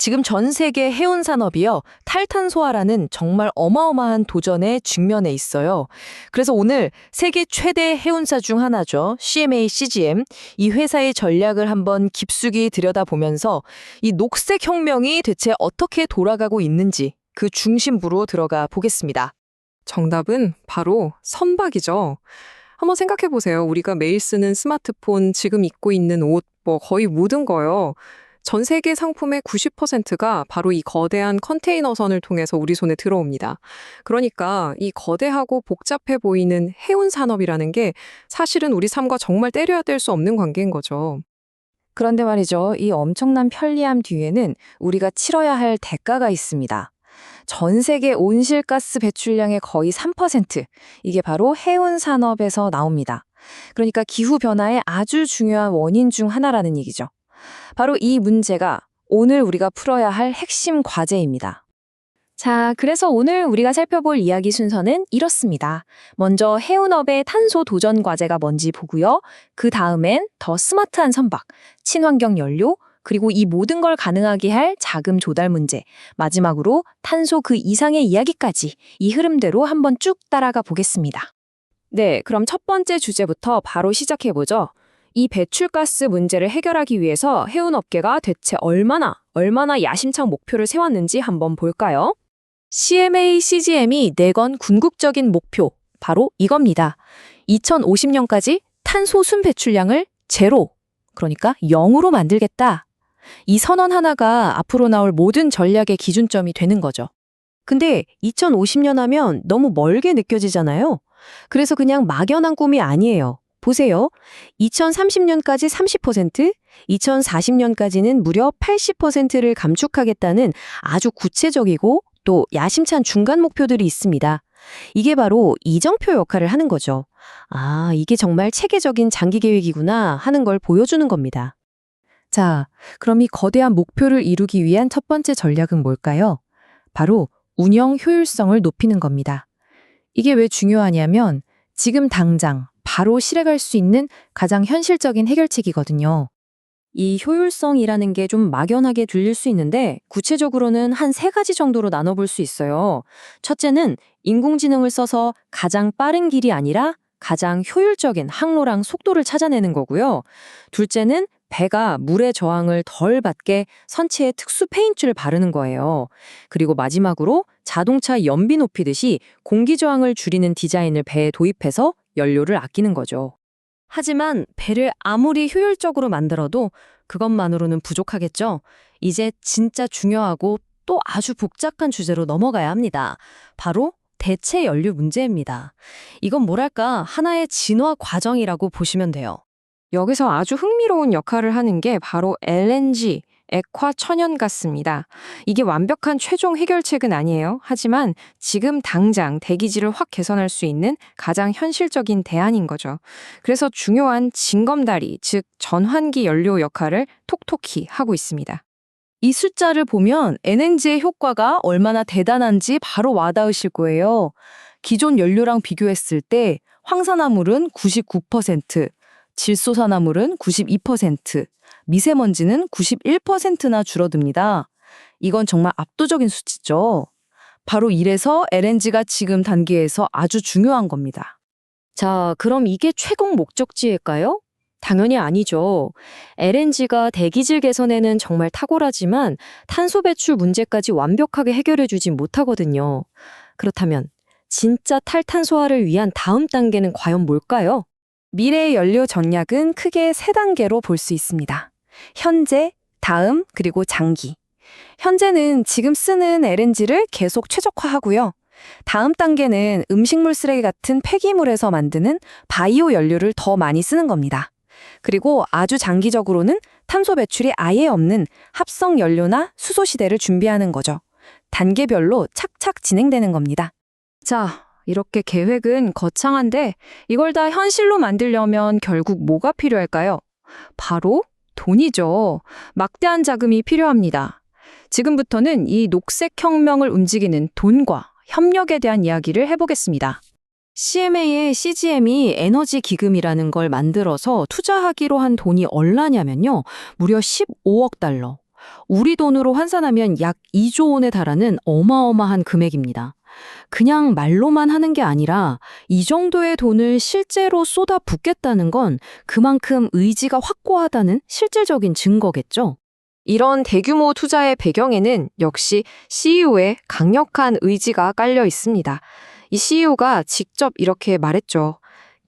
지금 전 세계 해운 산업이요, 탈탄소화라는 정말 어마어마한 도전에 직면해 있어요. 그래서 오늘 세계 최대 해운사 중 하나죠. CMA CGM. 이 회사의 전략을 한번 깊숙이 들여다보면서 이 녹색 혁명이 대체 어떻게 돌아가고 있는지 그 중심부로 들어가 보겠습니다. 정답은 바로 선박이죠. 한번 생각해 보세요. 우리가 매일 쓰는 스마트폰, 지금 입고 있는 옷, 거의 모든 거요. 전 세계 상품의 90%가 바로 이 거대한 컨테이너선을 통해서 우리 손에 들어옵니다. 그러니까 이 거대하고 복잡해 보이는 해운 산업이라는 게 사실은 우리 삶과 정말 떼려야 뗄 수 없는 관계인 거죠. 그런데 말이죠. 이 엄청난 편리함 뒤에는 우리가 치러야 할 대가가 있습니다. 전 세계 온실가스 배출량의 거의 3%, 이게 바로 해운 산업에서 나옵니다. 그러니까 기후변화의 아주 중요한 원인 중 하나라는 얘기죠. 바로 이 문제가 오늘 우리가 풀어야 할 핵심 과제입니다. 자, 그래서 오늘 우리가 살펴볼 이야기 순서는 이렇습니다. 먼저 해운업의 탄소 도전 과제가 뭔지 보고요. 그 다음엔 더 스마트한 선박, 친환경 연료, 그리고 이 모든 걸 가능하게 할 자금 조달 문제, 마지막으로 탄소 그 이상의 이야기까지 이 흐름대로 한번 쭉 따라가 보겠습니다. 네, 그럼 첫 번째 주제부터 바로 시작해보죠. 이 배출가스 문제를 해결하기 위해서 해운업계가 대체 얼마나 야심찬 목표를 세웠는지 한번 볼까요? CMA CGM이 내건 궁극적인 목표, 바로 이겁니다. 2050년까지 탄소 순 배출량을 제로, 그러니까 0으로 만들겠다. 이 선언 하나가 앞으로 나올 모든 전략의 기준점이 되는 거죠. 근데 2050년 하면 너무 멀게 느껴지잖아요. 그래서 그냥 막연한 꿈이 아니에요. 보세요. 2030년까지 30%, 2040년까지는 무려 80%를 감축하겠다는 아주 구체적이고 또 야심찬 중간 목표들이 있습니다. 이게 바로 이정표 역할을 하는 거죠. 아, 이게 정말 체계적인 장기 계획이구나 하는 걸 보여주는 겁니다. 자, 그럼 이 거대한 목표를 이루기 위한 첫 번째 전략은 뭘까요? 바로 운영 효율성을 높이는 겁니다. 이게 왜 중요하냐면 지금 당장 바로 실행할 수 있는 가장 현실적인 해결책이거든요. 이 효율성이라는 게 좀 막연하게 들릴 수 있는데 구체적으로는 한 3가지 정도로 나눠볼 수 있어요. 첫째는 인공지능을 써서 가장 빠른 길이 아니라 가장 효율적인 항로랑 속도를 찾아내는 거고요. 둘째는 배가 물의 저항을 덜 받게 선체에 특수 페인트를 바르는 거예요. 그리고 마지막으로 자동차 연비 높이듯이 공기 저항을 줄이는 디자인을 배에 도입해서 연료를 아끼는 거죠. 하지만 배를 아무리 효율적으로 만들어도 그것만으로는 부족하겠죠. 이제 진짜 중요하고 또 아주 복잡한 주제로 넘어가야 합니다. 바로 대체 연료 문제입니다. 이건 뭐랄까 하나의 진화 과정이라고 보시면 돼요. 여기서 아주 흥미로운 역할을 하는 게 바로 LNG, 액화 천연가스입니다. 이게 완벽한 최종 해결책은 아니에요. 하지만 지금 당장 대기질을 확 개선할 수 있는 가장 현실적인 대안인 거죠. 그래서 중요한 징검다리, 즉 전환기 연료 역할을 톡톡히 하고 있습니다. 이 숫자를 보면 LNG의 효과가 얼마나 대단한지 바로 와닿으실 거예요. 기존 연료랑 비교했을 때 황산화물은 99%, 질소산화물은 92%, 미세먼지는 91%나 줄어듭니다. 이건 정말 압도적인 수치죠. 바로 이래서 LNG가 지금 단계에서 아주 중요한 겁니다. 자, 그럼 이게 최종 목적지일까요? 당연히 아니죠. LNG가 대기질 개선에는 정말 탁월하지만 탄소 배출 문제까지 완벽하게 해결해주지 못하거든요. 그렇다면 진짜 탈탄소화를 위한 다음 단계는 과연 뭘까요? 미래의 연료 전략은 크게 3단계로 볼 수 있습니다. 현재, 다음, 그리고 장기. 현재는 지금 쓰는 LNG를 계속 최적화하고요. 다음 단계는 음식물 쓰레기 같은 폐기물에서 만드는 바이오 연료를 더 많이 쓰는 겁니다. 그리고 아주 장기적으로는 탄소 배출이 아예 없는 합성 연료나 수소 시대를 준비하는 거죠. 단계별로 착착 진행되는 겁니다. 자, 이렇게 계획은 거창한데 이걸 다 현실로 만들려면 결국 뭐가 필요할까요? 바로 돈이죠. 막대한 자금이 필요합니다. 지금부터는 이 녹색 혁명을 움직이는 돈과 협력에 대한 이야기를 해보겠습니다. CMA의 CGM이 에너지 기금이라는 걸 만들어서 투자하기로 한 돈이 얼마냐면요. 무려 15억 달러. 우리 돈으로 환산하면 약 2조 원에 달하는 어마어마한 금액입니다. 그냥 말로만 하는 게 아니라 이 정도의 돈을 실제로 쏟아붓겠다는 건 그만큼 의지가 확고하다는 실질적인 증거겠죠. 이런 대규모 투자의 배경에는 역시 CEO의 강력한 의지가 깔려 있습니다. 이 CEO가 직접 이렇게 말했죠.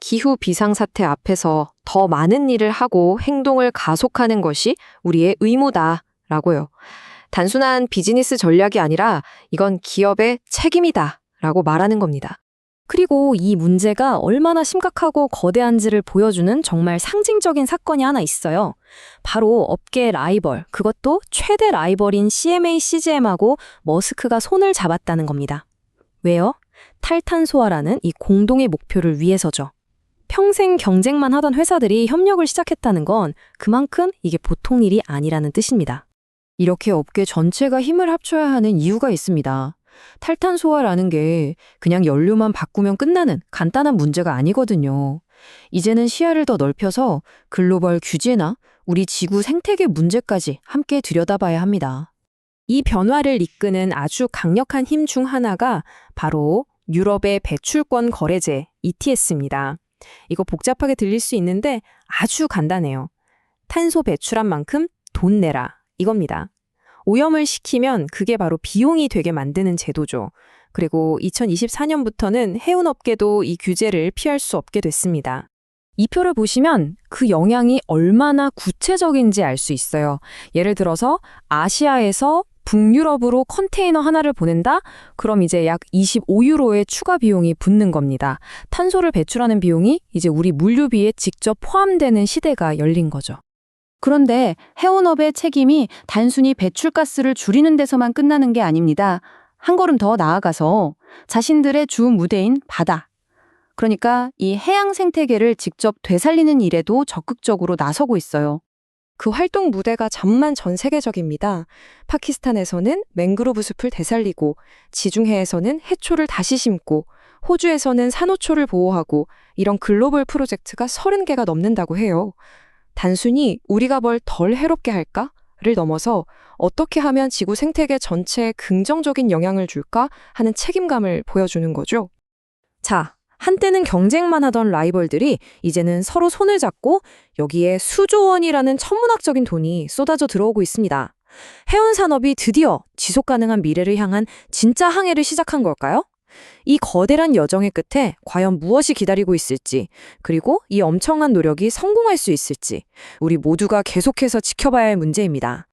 기후 비상사태 앞에서 더 많은 일을 하고 행동을 가속하는 것이 우리의 의무다라고요. 단순한 비즈니스 전략이 아니라 이건 기업의 책임이다 라고 말하는 겁니다. 그리고 이 문제가 얼마나 심각하고 거대한지를 보여주는 정말 상징적인 사건이 하나 있어요. 바로 업계 라이벌, 그것도 최대 라이벌인 CMA CGM하고 머스크가 손을 잡았다는 겁니다. 왜요? 탈탄소화라는 이 공동의 목표를 위해서죠. 평생 경쟁만 하던 회사들이 협력을 시작했다는 건 그만큼 이게 보통 일이 아니라는 뜻입니다. 이렇게 업계 전체가 힘을 합쳐야 하는 이유가 있습니다. 탈탄소화라는 게 그냥 연료만 바꾸면 끝나는 간단한 문제가 아니거든요. 이제는 시야를 더 넓혀서 글로벌 규제나 우리 지구 생태계 문제까지 함께 들여다봐야 합니다. 이 변화를 이끄는 아주 강력한 힘 중 하나가 바로 유럽의 배출권 거래제 ETS입니다. 이거 복잡하게 들릴 수 있는데 아주 간단해요. 탄소 배출한 만큼 돈 내라 이겁니다. 오염을 시키면 그게 바로 비용이 되게 만드는 제도죠. 그리고 2024년부터는 해운업계도 이 규제를 피할 수 없게 됐습니다. 이 표를 보시면 그 영향이 얼마나 구체적인지 알 수 있어요. 예를 들어서 아시아에서 북유럽으로 컨테이너 하나를 보낸다? 그럼 이제 약 25유로의 추가 비용이 붙는 겁니다. 탄소를 배출하는 비용이 이제 우리 물류비에 직접 포함되는 시대가 열린 거죠. 그런데 해운업의 책임이 단순히 배출가스를 줄이는 데서만 끝나는 게 아닙니다. 한 걸음 더 나아가서 자신들의 주 무대인 바다, 그러니까 이 해양 생태계를 직접 되살리는 일에도 적극적으로 나서고 있어요. 그 활동 무대가 잠만 전 세계적입니다. 파키스탄에서는 맹그로브 숲을 되살리고, 지중해에서는 해초를 다시 심고, 호주에서는 산호초를 보호하고, 이런 글로벌 프로젝트가 30개가 넘는다고 해요. 단순히 우리가 뭘 덜 해롭게 할까를 넘어서 어떻게 하면 지구 생태계 전체에 긍정적인 영향을 줄까 하는 책임감을 보여주는 거죠. 자, 한때는 경쟁만 하던 라이벌들이 이제는 서로 손을 잡고 여기에 수조 원이라는 천문학적인 돈이 쏟아져 들어오고 있습니다. 해운 산업이 드디어 지속 가능한 미래를 향한 진짜 항해를 시작한 걸까요? 이 거대한 여정의 끝에 과연 무엇이 기다리고 있을지, 그리고 이 엄청난 노력이 성공할 수 있을지 우리 모두가 계속해서 지켜봐야 할 문제입니다.